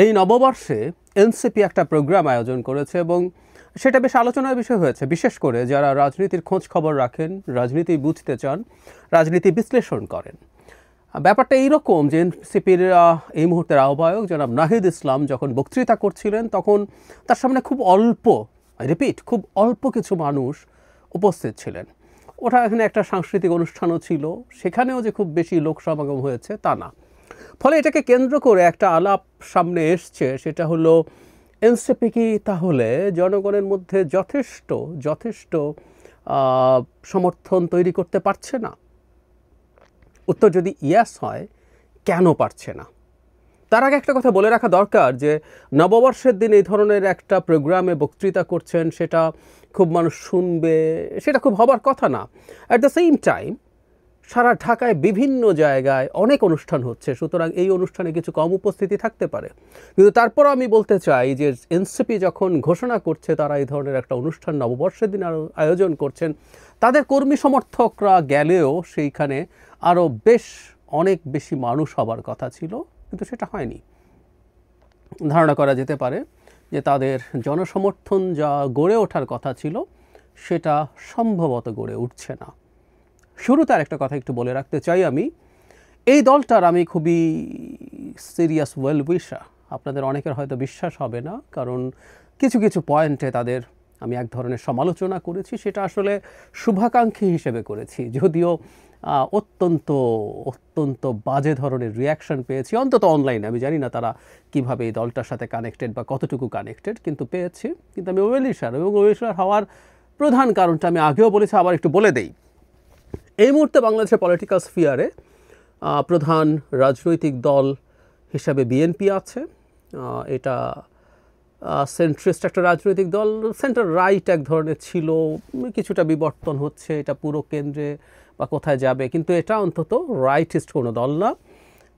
এই নববর্ষে এনসিপি একটা প্রোগ্রাম আয়োজন করেছে এবং সেটা বেশ আলোচনার বিষয় হয়েছে, বিশেষ করে যারা রাজনীতির খোঁজ খবর রাখেন, রাজনীতি বুঝতে চান, রাজনীতি বিশ্লেষণ করেন। ব্যাপারটা এইরকম যে এনসিপির এই মুহূর্তের আহ্বায়ক জনাব নাহিদ ইসলাম যখন বক্তৃতা করছিলেন তখন তার সামনে খুব অল্প, খুব অল্প কিছু মানুষ উপস্থিত ছিলেন। ওটা এখানে একটা সাংস্কৃতিক অনুষ্ঠানও ছিল, সেখানেও যে খুব বেশি লোক সমাগম হয়েছে তা না। ফলে এটাকে কেন্দ্র করে একটা আলাপ সামনে এসছে, সেটা হলো এনসিপি কি তাহলে জনগণের মধ্যে যথেষ্ট সমর্থন তৈরি করতে পারছে না? উত্তর যদি ইয়াস হয়, কেন পারছে না? তার আগে একটা কথা বলে রাখা দরকার যে নববর্ষের দিন এই ধরনের একটা প্রোগ্রামে বক্তৃতা করছেন, সেটা খুব মানুষ শুনবে, সেটা খুব হবার কথা না। অ্যাট দ্য সেম টাইম সারা ঢাকায় বিভিন্ন জায়গায় অনেক অনুষ্ঠান হচ্ছে, সুতরাং এই অনুষ্ঠানে কিছু কম উপস্থিতি থাকতে পারে। কিন্তু তারপর আমি বলতে চাই যে এনসিপি যখন ঘোষণা করছে তারা এই ধরনের একটা অনুষ্ঠান নববর্ষের দিন আয়োজন করছেন, তাদের কর্মী সমর্থকরা গেলেও সেইখানে আরও অনেক বেশি মানুষ হবার কথা ছিল, কিন্তু সেটা হয়নি। ধারণা করা যেতে পারে যে তাদের জনসমর্থন যা গড়ে ওঠার কথা ছিল সেটা সম্ভবত গড়ে উঠছে না। শুরুতে আরেকটা কথা একটু বলে রাখতে চাই, আমি এই দলটার আমি খুবই সিরিয়াস ওয়েল উইশার। আপনাদের অনেকের হয়তো বিশ্বাস হবে না, কারণ কিছু কিছু পয়েন্টে তাদের আমি এক ধরনের সমালোচনা করেছি, সেটা আসলে শুভাকাঙ্ক্ষী হিসেবে করেছি, যদিও অত্যন্ত বাজে ধরনের রিয়াকশন পেয়েছি, অন্তত অনলাইনে। আমি জানি না তারা কিভাবে এই দলটার সাথে কানেক্টেড বা কতটুকু কানেক্টেড, কিন্তু পেয়েছি। কিন্তু আমি ওয়েল উইশার, এবং ওয়েল উইশার হওয়ার প্রধান কারণটা আমি আগেও বলেছি, আবার একটু বলে দেই। এই মুহূর্তে বাংলাদেশের পলিটিক্যাল স্ফিয়ারে প্রধান রাজনৈতিক দল হিসাবে বিএনপি আছে। এটা সেন্ট্রিস্ট একটা রাজনৈতিক দল, সেন্টার রাইট এক ধরনের ছিল, কিছুটা বিবর্তন হচ্ছে, এটা পুরো কেন্দ্রে বা কোথায় যাবে, কিন্তু এটা অন্তত রাইটিস্ট কোনো দল না।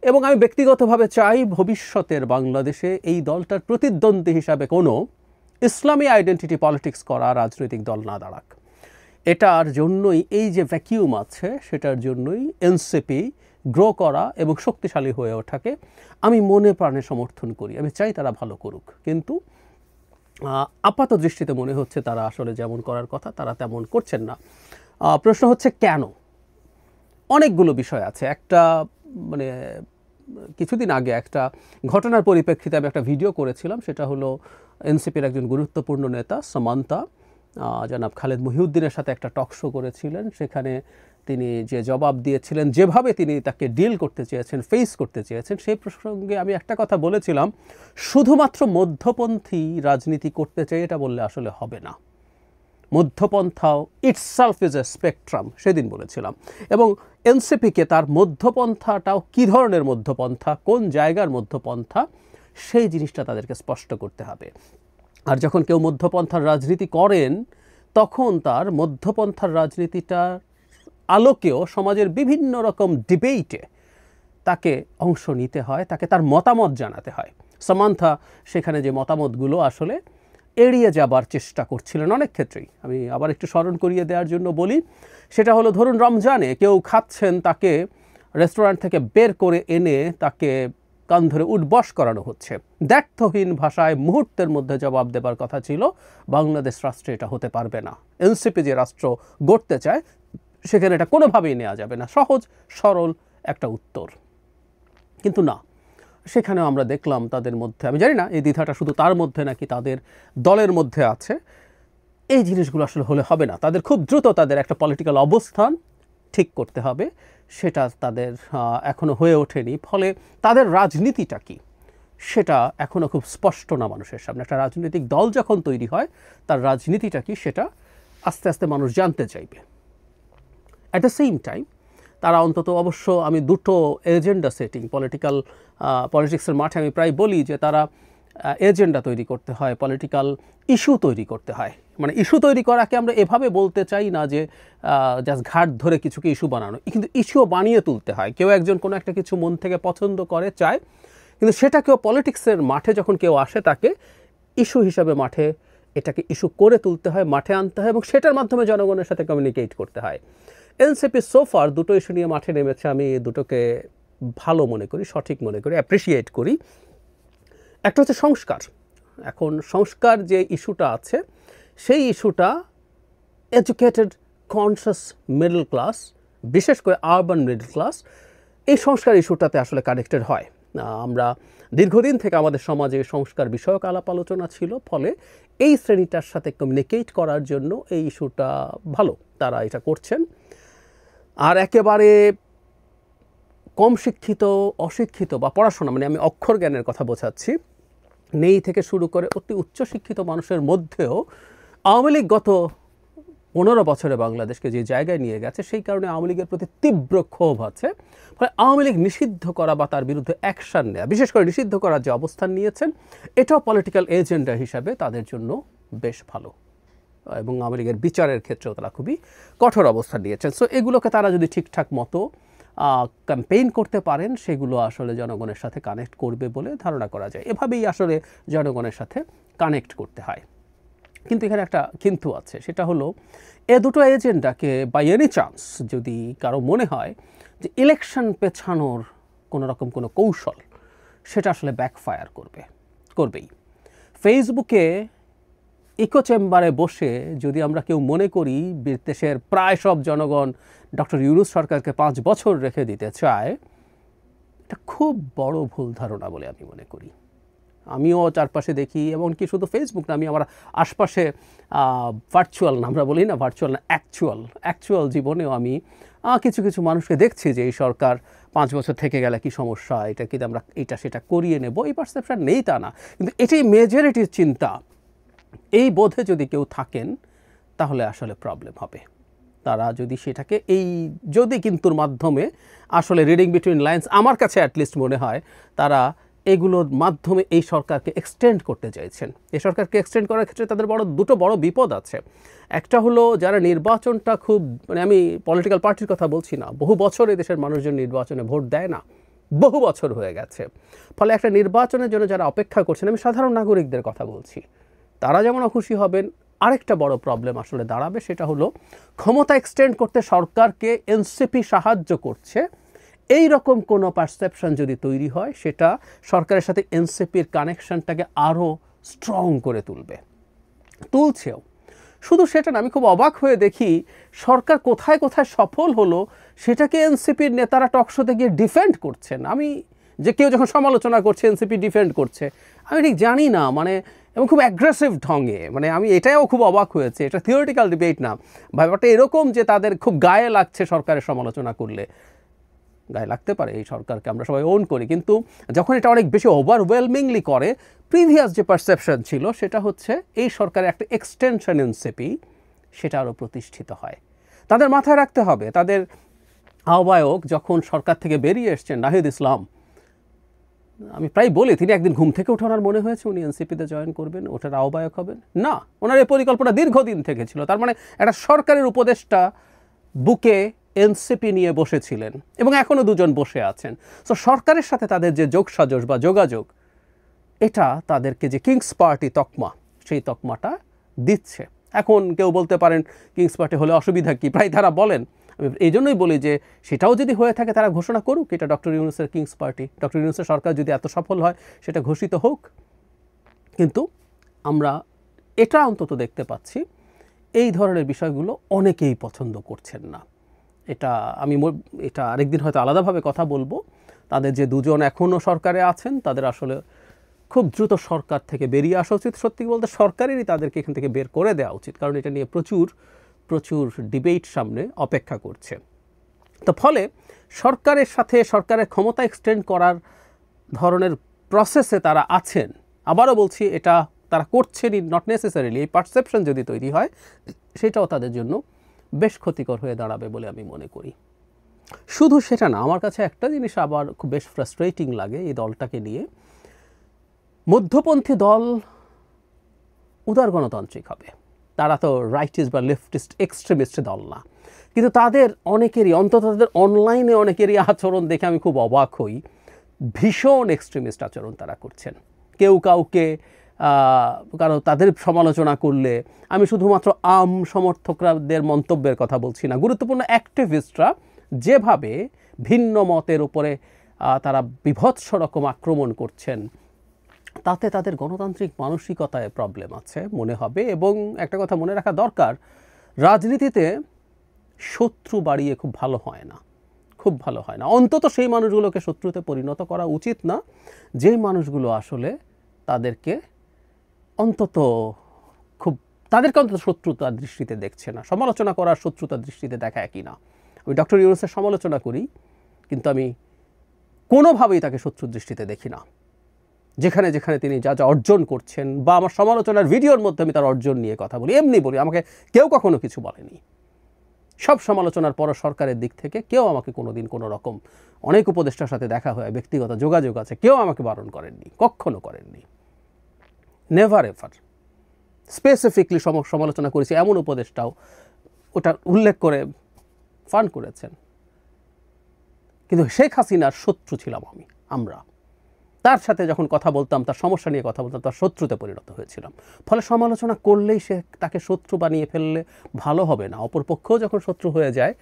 এবং আমি ব্যক্তিগতভাবে চাই ভবিষ্যতের বাংলাদেশে এই দলটার প্রতিদ্বন্দ্বী হিসাবে কোনো ইসলামী আইডেন্টিটি পলিটিক্স করা রাজনৈতিক দল না দাঁড়াক। এটার জন্যই এই যে ভ্যাকিউম আছে, সেটার জন্যই এনসিপি গ্রো করা এবং শক্তিশালী হয়ে ওঠাকে আমি মনে প্রাণে সমর্থন করি। আমি চাই তারা ভালো করুক, কিন্তু আপাত দৃষ্টিতে মনে হচ্ছে তারা আসলে যেমন করার কথা তারা তেমন করছেন না। প্রশ্ন হচ্ছে কেন? অনেকগুলো বিষয় আছে। একটা কিছুদিন আগে একটা ঘটনার পরিপ্রেক্ষিতে আমি একটা ভিডিও করেছিলাম, সেটা হলো এনসিপির একজন গুরুত্বপূর্ণ নেতা সামান্তা জনাব খালেদ মহিউদ্দিনের সাথে একটা টক শো করেছিলেন। সেখানে তিনি যে জবাব দিয়েছিলেন, যেভাবে তিনি তাকে ডিল করতে চেয়েছেন, ফেস করতে চেয়েছেন, সেই প্রসঙ্গে আমি একটা কথা বলেছিলাম, শুধুমাত্র মধ্যপন্থী রাজনীতি করতে চাই এটা বললে আসলে হবে না। মধ্যপন্থাও ইটসেলফ ইজ এ স্পেকট্রাম, সেদিন বলেছিলাম। এবং এনসিপিকে তার মধ্যপন্থাটাও কী ধরনের মধ্যপন্থা, কোন জায়গার মধ্যপন্থা, সেই জিনিসটা তাদেরকে স্পষ্ট করতে হবে। আর যখন কেউ মধ্যপন্থার রাজনীতি করেন, তখন তার মধ্যপন্থার রাজনীতিটার আলোকেও সমাজের বিভিন্ন রকম ডিবেটে তাকে অংশ নিতে হয়, তাকে তার মতামত জানাতে হয়। সামান্থা সেখানে যে মতামতগুলো আসলে এড়িয়ে যাবার চেষ্টা করছিলেন অনেক ক্ষেত্রেই। আমি আবার একটু স্মরণ করিয়ে দেওয়ার জন্য বলি, সেটা হলো ধরুন রমজানে কেউ খাচ্ছেন, তাকে রেস্টুরেন্ট থেকে বের করে এনে তাকে কান ধরে উঠবস করানো হচ্ছে। দ্ব্যর্থহীন ভাষায় মুহূর্তের মধ্যে জবাব দেবার কথা ছিল, বাংলাদেশ রাষ্ট্রে এটা হতে পারবে না। এনসিপি যে রাষ্ট্র গড়তে চায় সেখানে এটা কোনোভাবেই নেওয়া যাবে না। সহজ সরল একটা উত্তর, কিন্তু না, সেখানেও আমরা দেখলাম তাদের মধ্যে, আমি জানি না এই দ্বিধাটা শুধু তার মধ্যে নাকি তাদের দলের মধ্যে আছে, এই জিনিসগুলো আসলে হলে হবে না। তাদের খুব দ্রুত তাদের একটা পলিটিক্যাল অবস্থান ঠিক করতে হবে, সেটা তাদের এখনও হয়ে ওঠেনি। ফলে তাদের রাজনীতিটা কি সেটা এখনও খুব স্পষ্ট না মানুষের সামনে। একটা রাজনৈতিক দল যখন তৈরি হয়, তার রাজনীতিটা কি সেটা আস্তে আস্তে মানুষ জানতে চাইবে। অ্যাট দ্য সেম টাইম তারা অন্তত, অবশ্য আমি দুটো এজেন্ডা সেটিং, পলিটিক্সের মাঠে আমি প্রায় বলি যে তারা এজেন্ডা তৈরি করতে হয়, পলিটিক্যাল ইস্যু তৈরি করতে হয়। ইস্যু তৈরি করাকে আমরা এভাবে বলতে চাই না যে জাস্ট ঘাট ধরে কিছুকে ইস্যু বানানো, কিন্তু ইস্যুও বানিয়ে তুলতে হয়। কেউ একজন কোনো একটা কিছু মন থেকে পছন্দ করে, চায়, কিন্তু সেটাকেও পলিটিক্সের মাঠে যখন কেউ আসে, তাকে ইস্যু হিসাবে মাঠে এটাকে ইস্যু করে তুলতে হয়, মাঠে আনতে হয়, এবং সেটার মাধ্যমে জনগণের সাথে কমিউনিকেট করতে হয়। এনসিপি সোফার দুটো ইস্যু নিয়ে মাঠে নেমেছে, আমি দুটোকে ভালো মনে করি, সঠিক মনে করি, অ্যাপ্রিসিয়েট করি। একটা হচ্ছে সংস্কার। এখন সংস্কার যে ইস্যুটা আছে সেই ইস্যুটা এডুকেটেড কনসাস মিডল ক্লাস, বিশেষ করে আরবান মিডল ক্লাস, এই সংস্কার ইস্যুটাতে আসলে কানেক্টেড হয়। আমরা দীর্ঘদিন থেকে আমাদের সমাজে সংস্কার বিষয়ক আলাপ আলোচনা ছিল, ফলে এই শ্রেণীটার সাথে কমিউনিকেট করার জন্য এই ইস্যুটা ভালো, তারা এটা করছেন। আর একেবারে কম শিক্ষিত, অশিক্ষিত বা পড়াশোনা মানে আমি অক্ষর জ্ঞানের কথা বোঝাচ্ছি, নেই থেকে শুরু করে অতি উচ্চশিক্ষিত মানুষের মধ্যেও আওয়ামী লীগ গত 15 বছরে বাংলাদেশকে যে জায়গায় নিয়ে গেছে, সেই কারণে আওয়ামী লীগের প্রতি তীব্র ক্ষোভ আছে। ফলে আওয়ামী লীগ নিষিদ্ধ করা বা তার বিরুদ্ধে অ্যাকশন নেওয়া, বিশেষ করে নিষিদ্ধ করার যে অবস্থান নিয়েছেন, এটাও পলিটিক্যাল এজেন্ডা হিসাবে তাদের জন্য বেশ ভালো, এবং আওয়ামী লীগের বিচারের ক্ষেত্রেও তারা খুবই কঠোর অবস্থান নিয়েছেন। সো এগুলোকে তারা যদি ঠিকঠাক মতো ক্যাম্পেইন করতে পারেন, সেগুলো আসলে জনগণের সাথে কানেক্ট করবে বলে ধারণা করা যায়। এভাবেই আসলে জনগণের সাথে কানেক্ট করতে হয়। কিন্তু এখানে একটা কিন্তু আছে, সেটা হলো এ দুটো এজেন্ডাকে বাই এনি চান্স যদি কারো মনে হয় যে ইলেকশন পেছানোর কোনো রকম কোনো কৌশল, সেটা আসলে ব্যাকফায়ার করবেই। ফেসবুকে ইকো চেম্বারে বসে যদি আমরা কেউ মনে করি দেশের প্রায় সব জনগণ ডক্টর ইউনূস সরকারকে 5 বছর রেখে দিতে চায়, এটা খুব বড় ভুল ধারণা বলে আমি মনে করি। আমিও চারপাশে দেখি, এমনকি শুধু ফেসবুক না, আমি আমার আশপাশে ভার্চুয়াল না, আমরা বলি না ভার্চুয়াল না, অ্যাকচুয়াল জীবনেও আমি কিছু কিছু মানুষকে দেখছি যে এই সরকার 5 বছর থেকে গেলে কি সমস্যা, এটা কিন্তু আমরা এটা সেটা করিয়ে নেব, এই পারসেপশন নেই তা না, কিন্তু এটাই মেজরিটির চিন্তা। এই বোধে যদি কেউ থাকেন তাহলে আসলে প্রবলেম হবে। তারা যদি সেটাকে যদি কিন্তুর মাধ্যমে আসলে রিডিং বিটুইন লাইন্স, আমার কাছে অ্যাটলিস্ট মনে হয় তারা এগুলোর মাধ্যমে এই সরকারকে এক্সটেন্ড করতে চাইছেন। এই সরকারকে এক্সটেন্ড করার ক্ষেত্রে তাদের দুটো বড় বিপদ আছে। একটা হলো যারা নির্বাচনটা খুব, মানে আমি পলিটিক্যাল পার্টির কথা বলছি না, বহু বছর এই দেশের মানুষজন নির্বাচনে ভোট দেয় না, বহু বছর হয়ে গেছে। ফলে একটা নির্বাচনের জন্য যারা অপেক্ষা করছেন, আমি সাধারণ নাগরিকদের কথা বলছি, তারা যেমন অখুশি হবেন, আরেকটা বড় প্রবলেম আসলে দাঁড়াবে, সেটা হলো ক্ষমতা এক্সটেন্ড করতে সরকারকে এনসিপি সাহায্য করছে, এই রকম কোনো পারসেপশন যদি তৈরি হয়, সেটা সরকারের সাথে এনসিপির কানেকশনটাকে আরও স্ট্রং করে তুলছেও। শুধু সেটা না, আমি খুব অবাক হয়ে দেখি সরকার কোথায় কোথায় সফল হলো সেটাকে এনসিপির নেতারা টকশোতে গিয়ে ডিফেন্ড করছেন। আমি যে কেউ যখন সমালোচনা করছে এনসিপি ডিফেন্ড করছে, আমি ঠিক জানি না, মানে এবং খুব অ্যাগ্রেসিভ ঢঙে, মানে আমি এটাও খুব অবাক হয়েছে। এটা থিওরিটিক্যাল ডিবেট না, ব্যাপারটা এরকম যে তাদের খুব গায়ে লাগছে সরকারের সমালোচনা করলে। গায়ে লাগতে পারে, এই সরকারকে আমরা সবাই ওন করি, কিন্তু যখন এটা অনেক বেশি ওভারওয়েলমিংলি করে, প্রিভিয়াস যে পারসেপশন ছিল সেটা হচ্ছে এই সরকারের একটা এক্সটেনশন এনসিপি, সেটা আরও প্রতিষ্ঠিত হয়। তাদের মাথায় রাখতে হবে, তাদের আহ্বায়ক যখন সরকার থেকে বেরিয়ে এসছেন নাহিদ ইসলাম, আমি প্রায় বলি তিনি একদিন ঘুম থেকে উঠে ওনার মনে হয়েছে উনি এনসিপিতে জয়েন করবেন, ওটার আহ্বায়ক হবেন না। ওনার এই পরিকল্পনা দীর্ঘদিন থেকে ছিল। তার মানে একটা সরকারের উপদেষ্টা বুকে এনসিপি নিয়ে বসেছিলেন এবং এখনও দুজন বসে আছেন। সো সরকারের সাথে তাদের যে যোগসাজশ বা যোগাযোগ, এটা তাদেরকে যে কিংস পার্টি তকমা, সেই তকমাটা দিচ্ছে। এখন কেউ বলতে পারেন কিংস পার্টি হলে অসুবিধা কি, প্রায় তারা বলেন। আমি এই জন্যই বলি যে সেটাও যদি হয়ে থাকে তারা ঘোষণা করুক এটা ডক্টর ইউনূসের কিংস পার্টি। ডক্টর ইউনূসের সরকার যদি এত সফল হয় সেটা ঘোষিত হোক। কিন্তু আমরা এটা অন্তত দেখতে পাচ্ছি এই ধরনের বিষয়গুলো অনেকেই পছন্দ করছেন না। এটা আরেকদিন হয়তো আলাদাভাবে কথা বলবো। তাদের যে দুজন এখনও সরকারে আছেন, তাদের আসলে খুব দ্রুত সরকার থেকে বেরিয়ে আসা উচিত। সত্যি বলতে সরকারেরই তাদেরকে এখান থেকে বের করে দেওয়া উচিত, কারণ এটা নিয়ে প্রচুর ডিবেট সামনে অপেক্ষা করছে। তো ফলে সরকারের সাথে সরকারের ক্ষমতা এক্সটেন্ড করার ধরনের প্রসেসে তারা আছেন। আবারও বলছি, এটা তারা করছেনই, নট নেসেসারিলি। এই পারসেপশন যদি তৈরি হয়, সেটাও তাদের জন্য বেশ ক্ষতিকর হয়ে দাঁড়াবে বলে আমি মনে করি। শুধু সেটা না, আমার কাছে একটা জিনিস আবার খুব বেশ ফ্রাস্ট্রেটিং লাগে এই দলটাকে নিয়ে। মধ্যপন্থী দল উদার গণতান্ত্রিক হবে, তারা তো রাইটিস্ট বা লেফটিস্ট এক্সট্রিমিস্ট দল না, কিন্তু তাদের অনেকেরই, অন্তত তাদের অনলাইনে অনেকেরই আচরণ দেখে আমি খুব অবাক হই। ভীষণ এক্সট্রিমিস্ট আচরণ তারা করছেন। কেউ কাউকে কারণ তাদের সমালোচনা করলে, আমি শুধুমাত্র আম সমর্থকদের মন্তব্যের কথা বলছি না, গুরুত্বপূর্ণ অ্যাক্টিভিস্টরা যেভাবে ভিন্ন মতের উপরে তারা বিভৎস রকম আক্রমণ করছেন, তাতে তাদের গণতান্ত্রিক মানসিকতায় প্রবলেম আছে মনে হবে। এবং একটা কথা মনে রাখা দরকার, রাজনীতিতে শত্রু বাড়িয়ে খুব ভালো হয় না, খুব ভালো হয় না। অন্তত সেই মানুষগুলোকে শত্রুতে পরিণত করা উচিত না, যেই মানুষগুলো আসলে তাদেরকে অন্তত শত্রুতার দৃষ্টিতে দেখছে না। সমালোচনা করার শত্রুতার দৃষ্টিতে দেখা একই না। আমি ডক্টর ইউনূসের সমালোচনা করি, কিন্তু আমি কোনোভাবেই তাকে শত্রুর দৃষ্টিতে দেখি না। যেখানে যেখানে তিনি যা যা অর্জন করছেন, বা আমার সমালোচনার ভিডিওর মধ্যে আমি তার অর্জন নিয়ে কথা বলি, এমনি বলি, আমাকে কেউ কখনো কিছু বলেনি। সব সমালোচনার পর সরকারের দিক থেকে কেউ আমাকে কোনোদিন কোনো রকম, অনেক উপদেষ্টার সাথে দেখা হয়, ব্যক্তিগত যোগাযোগ আছে, কেউ আমাকে বারণ করেননি, কখনো করেননি, নেভার এভার। স্পেসিফিকলি সমালোচনা করেছি এমন উপদেষ্টাও ওটা উল্লেখ করে ফান করেছেন। কিন্তু শেখ হাসিনার শত্রু ছিলাম আমরা। তার সাথে যখন কথা বলতাম, তার সমস্যা নিয়ে কথা বলতাম, তার শত্রুতে পরিণত হয়েছিলাম। ফলে সমালোচনা করলেই তাকে শত্রু বানিয়ে ফেললে ভালো হবে না। অপরপক্ষও যখন শত্রু হয়ে যায়,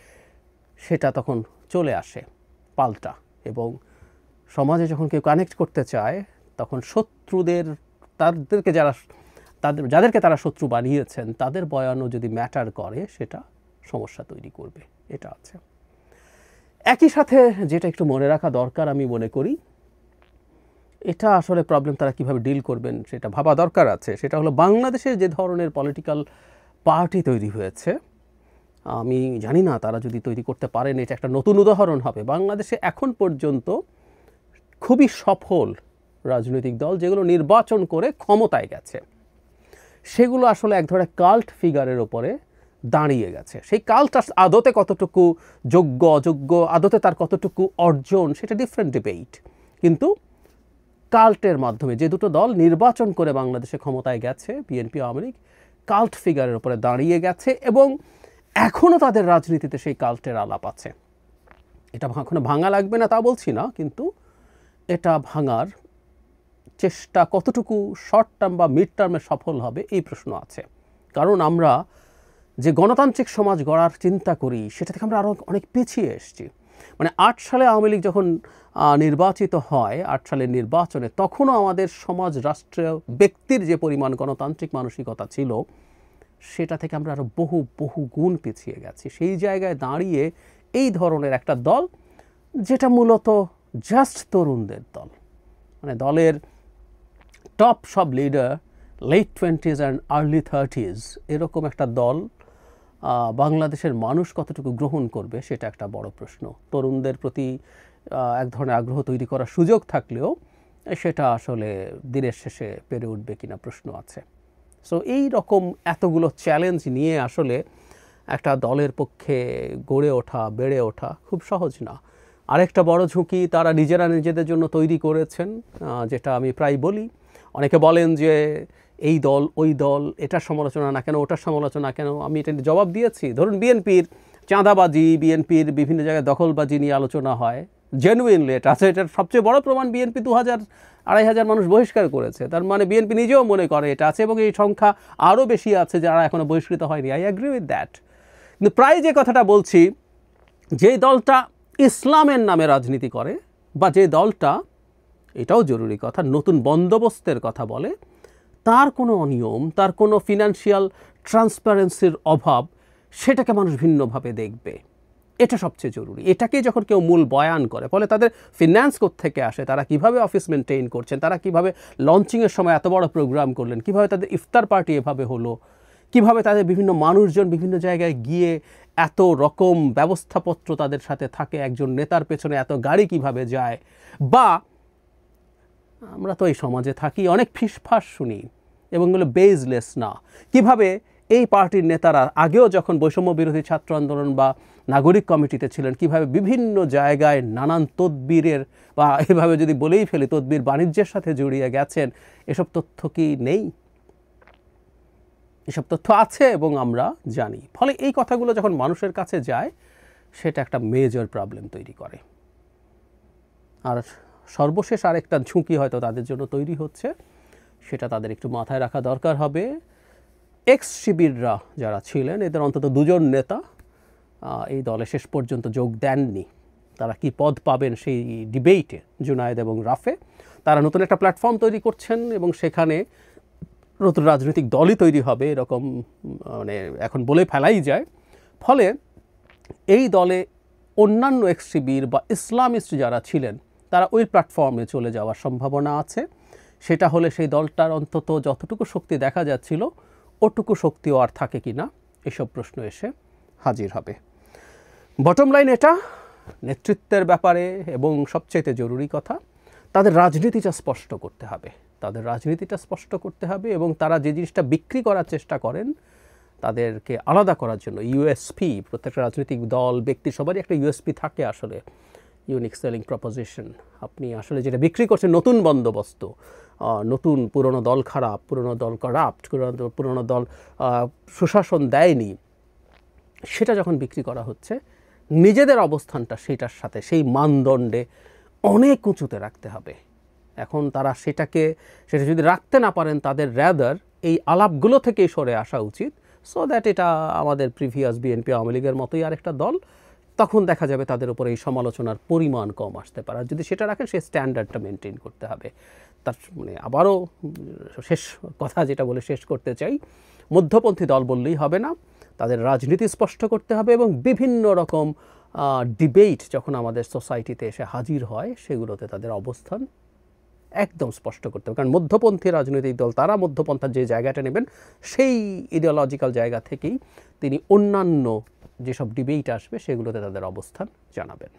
সেটা তখন চলে আসে পাল্টা। এবং সমাজে যখন কেউ কানেক্ট করতে চায়, তখন শত্রুদের, যাদেরকে তারা শত্রু বানিয়েছেন, তাদের বয়ানও যদি ম্যাটার করে, সেটা সমস্যা তৈরি করবে। এটা আছে। একই সাথে যেটা একটু মনে রাখা দরকার আমি মনে করি, এটা আসলে প্রবলেম তারা কিভাবে ডিল করবেন সেটা ভাবা দরকার আছে। সেটা হলো, বাংলাদেশে যে ধরনের পলিটিক্যাল পার্টি তৈরি হয়েছে, আমি জানি না তারা যদি তৈরি করতে পারেন এটা একটা নতুন উদাহরণ হবে। বাংলাদেশে এখন পর্যন্ত খুবই সফল রাজনৈতিক দল যেগুলো নির্বাচন করে ক্ষমতায় গেছে, সেগুলো আসলে এক ধরনের কাল্ট ফিগারের ওপরে দাঁড়িয়ে গেছে। সেই কাল্ট আদতে কতটুকু যোগ্য অযোগ্য, আদতে তার কতটুকু অর্জন, সেটা ডিফারেন্ট ডিবেট। কিন্তু কাল্টের মাধ্যমে যে দুটো দল নির্বাচন করে বাংলাদেশে ক্ষমতায় গেছে, বিএনপি, আওয়ামী লীগ, কাল্ট ফিগারের উপরে দাঁড়িয়ে গেছে এবং এখনও তাদের রাজনীতিতে সেই কাল্টের আলাপ আছে। এটা এখনো ভাঙা লাগবে না তা বলছি না, কিন্তু এটা ভাঙার চেষ্টা কতটুকু শর্ট টার্ম বা মিড টার্মে সফল হবে এই প্রশ্ন আছে। কারণ আমরা যে গণতান্ত্রিক সমাজ গড়ার চিন্তা করি, সেটা থেকে আমরা আরও অনেক পিছিয়ে এসেছি। মানে ৮ সালে আওয়ামী লীগ যখন নির্বাচিত হয়, ৮ সালের নির্বাচনে, তখনও আমাদের সমাজ, রাষ্ট্রীয় ব্যক্তির যে পরিমাণ গণতান্ত্রিক মানসিকতা ছিল, সেটা থেকে আমরা আরও বহু গুণ পিছিয়ে গেছি। সেই জায়গায় দাঁড়িয়ে এই ধরনের একটা দল, যেটা মূলত জাস্ট তরুণদের দল, মানে দলের টপ সব leader late 20s and early 30s, এরকম একটা দল বাংলাদেশের মানুষ কতটুকু গ্রহণ করবে সেটা একটা বড় প্রশ্ন। তরুণদের প্রতি এক ধরনের আগ্রহ তৈরি করার সুযোগ থাকলেও সেটা আসলে দিনের শেষে পেরে উঠবে কিনা প্রশ্ন আছে। সো এই রকম এতগুলো চ্যালেঞ্জ নিয়ে আসলে একটা দলের পক্ষে গড়ে ওঠা, বেড়ে ওঠা খুব সহজ না। আরেকটা বড় ঝুঁকি তারা নিজেরা নিজেদের জন্য তৈরি করেছেন, যেটা আমি প্রায় বলি। অনেকে বলেন যে এই দল ওই দল, এটার সমালোচনা না কেন, ওটার সমালোচনা কেন। আমি এটা জবাব দিয়েছি। ধরুন বিএনপির চাঁদাবাজি, বিএনপির বিভিন্ন জায়গায় দখলবাজি নিয়ে আলোচনা হয়, জেনুইনলি এটা আছে। এটার সবচেয়ে বড় প্রমাণ, বিএনপি ২,০০০-২,৫০০ মানুষ বহিষ্কার করেছে। তার মানে বিএনপি নিজেও মনে করে এটা আছে, এবং এই সংখ্যা আরও বেশি আছে যারা এখনও বহিষ্কৃত হয়নি। I agree with that. কিন্তু প্রায় যে কথাটা বলছি, যে দলটা ইসলামের নামে রাজনীতি করে, বা যে দলটা, এটাও জরুরি কথা, নতুন বন্দোবস্তের কথা বলে, তার কোনো অনিয়ম, তার কোনো ফিনান্সিয়াল ট্রান্সপারেন্সির অভাব, সেটাকে মানুষ ভিন্নভাবে দেখবে। এটা সবচেয়ে জরুরি। এটাকে যখন কেউ মূল বয়ান করে, ফলে তাদের ফিন্যান্স কোত্থেকে আসে, তারা কিভাবে অফিস মেনটেইন করছেন, তারা কিভাবে লঞ্চিংয়ের সময় এত বড় প্রোগ্রাম করলেন, কিভাবে তাদের ইফতার পার্টি এভাবে হলো, কিভাবে তাদের বিভিন্ন মানুষজন বিভিন্ন জায়গায় গিয়ে এত রকম ব্যবস্থাপত্র তাদের সাথে থাকে, একজন নেতার পেছনে এত গাড়ি কিভাবে যায়, বা আমরা তো এই সমাজে থাকি, অনেক ফিসফাস শুনি এবং এগুলো বেজলেস না। কিভাবে এই পার্টির নেতারা আগেও যখন বৈষম্য বিরোধী ছাত্র আন্দোলন বা নাগরিক কমিটিতে ছিলেন, কিভাবে বিভিন্ন জায়গায় নানান তদবিরের, বা এভাবে যদি বলেই ফেলি তদবির বাণিজ্যের সাথে জড়িয়ে গেছেন, এসব তথ্য কি নেই? এসব তথ্য আছে এবং আমরা জানি। ফলে এই কথাগুলো যখন মানুষের কাছে যায়, সেটা একটা মেজর প্রবলেম তৈরি করে। আর সর্বশেষ আরেকটা ঝুঁকি হয়তো তাদের জন্য তৈরি হচ্ছে, সেটা তাদের একটু মাথায় রাখা দরকার হবে। এক্স শিবিররা যারা ছিলেন, এদের অন্তত 2 জন নেতা এই দলে শেষ পর্যন্ত যোগ দেননি। তারা কি পদ পাবেন সেই ডিবেটে, জুনায়েদ এবং রাফে, তারা নতুন একটা প্ল্যাটফর্ম তৈরি করছেন এবং সেখানে নতুন রাজনৈতিক দলই তৈরি হবে এরকম মানে এখন বলে ফেলাই যায়। ফলে এই দলে অন্যান্য এক্সট্রিমিস্ট বা ইসলামিস্ট যারা ছিলেন তারা ওই প্ল্যাটফর্মে চলে যাওয়ার সম্ভাবনা আছে। সেটা হলে সেই দলটার অন্তত যতটুকু শক্তি দেখা যাচ্ছিল ওটুকু শক্তিও আর থাকে কি না, এসব প্রশ্ন এসে হাজির হবে। বটম লাইন এটা নেতৃত্বের ব্যাপারে এবং সবচেয়ে জরুরি কথা, তাদের রাজনীতিটা স্পষ্ট করতে হবে, তাদের রাজনীতিটা স্পষ্ট করতে হবে এবং তারা যে জিনিসটা বিক্রি করার চেষ্টা করেন তাদেরকে আলাদা করার জন্য ইউএসপি, প্রত্যেকটা রাজনৈতিক দল ব্যক্তি সবারই একটা ইউএসপি থাকে আসলে, ইউনিক সেলিং প্রপোজিশন। আপনি আসলে যেটা বিক্রি করছেন নতুন বন্দোবস্ত, নতুন পুরনো দল খারাপ, পুরনো দল কারাপ্ট, পুরনো দল সুশাসন দেয়নি, সেটা যখন বিক্রি করা হচ্ছে নিজেদের অবস্থানটা সেটার সাথে সেই মানদণ্ডে অনেক উঁচুতে রাখতে হবে। এখন তারা সেটা যদি রাখতে না পারেন তাদের র্যাদার এই আলাপগুলো থেকেই সরে আসা উচিত, সো দ্যাট এটা আমাদের প্রিভিয়াস বিএনপি আওয়ামী লীগের মতোই আরেকটা দল, তখন দেখা যাবে তাদের উপরে এই সমালোচনার পরিমাণ কম আসতে পারে। আর যদি সেটা রাখেন সেই স্ট্যান্ডার্ডটা মেনটেন করতে হবে। তার মানে আবারও শেষ কথা যেটা বলে শেষ করতে চাই, মধ্যপন্থী দল বললেই হবে না, তাদের রাজনীতি স্পষ্ট করতে হবে এবং বিভিন্ন রকম ডিবেট যখন আমাদের সোসাইটিতে এসে হাজির হয় সেগুলোতে তাদের অবস্থান একদম স্পষ্ট করতে হবে। কারণ মধ্যপন্থী রাজনৈতিক দল তারা মধ্যপন্থার যে জায়গাটা নেবেন সেই ইডিওলজিক্যাল জায়গা থেকেই তিনি অন্যান্য যেসব ডিবেট আসবে সেগুলোতে তাদের অবস্থান জানাবেন।